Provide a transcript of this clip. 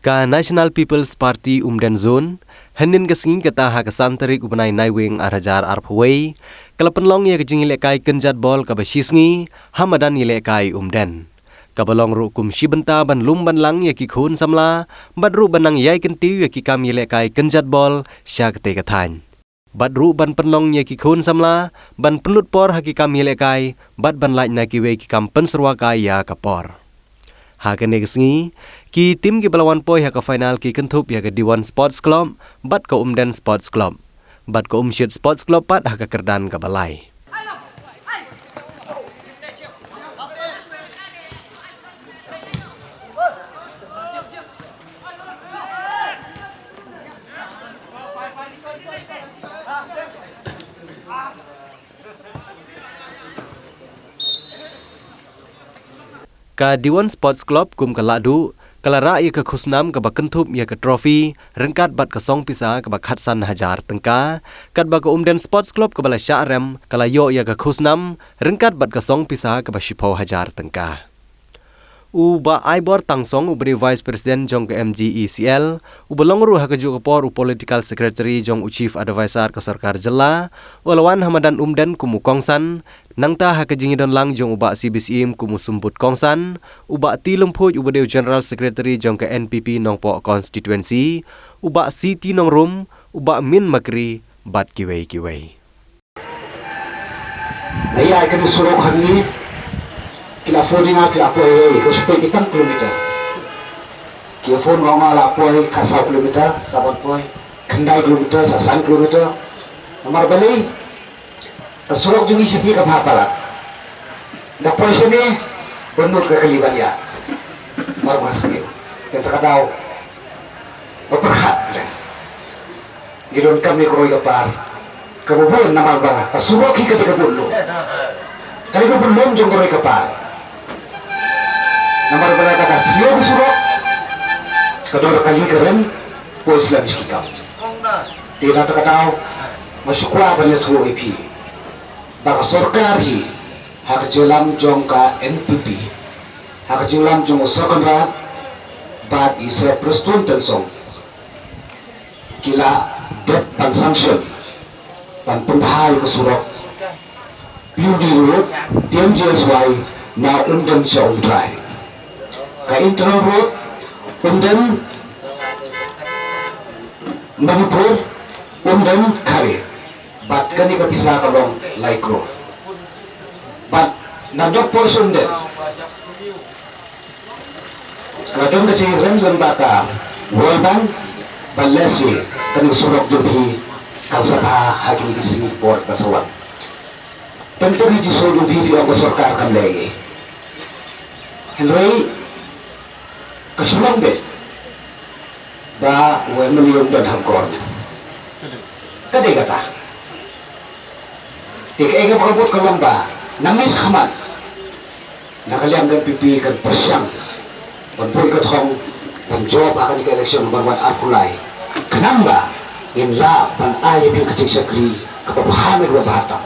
Ka National People's Party Umden Zone, Henin kesingin kata hak santerik ubenai naiwing arajar arpawai, kalapenlong ya kejing ilekai kenjat bol kabasisngi, hamadan ilekai Umden. Kabalong rukum shibenta ban lum ban lang ya kikhun samla, badru banang yai kentiu ya kikam ilekai kenjat bol, syak tegatan. Badru ban penlong ya kikhun samla, ban penlut por hakikam ilekai, bad ban lain na kiwe kikam penserwakai ya kapor. Hakan negesngi, ki tim ki balawan poi haka final ki kentup ya ke Diwan Sports Club, bat ke Umden Sports Club. Bat ke Umsyid Sports Club pat haka kerdan ke balai. Ka Diwan Sports Club kum kaladu, kalara ia ke khusnam ke bakentup ia ke trofi, rengkat bat ke song pisa ke bakhatsan hajar tengka, kat ba ke Umden Sports Club ke bala syarem, kalayo ia ke khusnam, rengkat bat ke song pisa ke basipau hajar tengka. Uba Aibor Tangsong uberi Vice President jong ke MGECL, ubelong ruh keju kepor Political Secretary jong Chief Advisor ke Sarkar Jela, ulawan Hamadan Umden kumu Kongsan, nangta hakejingidon lang jong uba CBCM kumu Sumbut Kongsan, uba Tilumput ubedeu General Secretary jong ke NPP Nongpo Constituency, uba Siti Nongrum, uba Min Makri, bat kiwei. Ayah akan suruh kami kila phone nga kila apoy ko sa pitang kilometer. Kila phone nga la apoy ka 1 kilometer, sabat poy, kandai kilometer, sa 1 kilometer. Nomor bali, kasurok jungi sipi ka bhapala. Da poy sini benur ka kaliban ya. Mar masih. Kita kadau. Berhat. Gidon kami ko ka par. Kabubuan naman ba? Kasurok hi ka kabullo. Kali ko belum jong ko ka par. Nomor berapa kata siapa suruh? Kedua kali keren, polis Islam kita. Tidak terkadau masuk kuah banyak tuh IP. Baka sorkari hak jelam jong ka NPP, hak jelam jong sekondat, bad isa persetujuan tensong. Kila debt dan sanction dan pendahal kesuruh. Beauty road, DMJSY na Umden Show Drive. Ka Internal Road, Umden, Manipur, Umden, Kari. Bat kani ka bisa kalong Laikro. Bat nadok po sa Umden. Kadong kacihiran lembaka, Wolban, Balesi, kani surok dubi, kalsapa hakim kisi Fort Basawan. Tentu haji solo dubi ang kasorkar kan lagi. Henry, kasulong din ba miliyon dan hangkor kadai kata tika ika pakabot ka lang ba namis kaman nakalianggan pipi kan persyang panpoy katong panjob akan ika eleksyon barwan arkulay kanang ba inla pan ayaw yung kacing sakri kapapahamid wa bata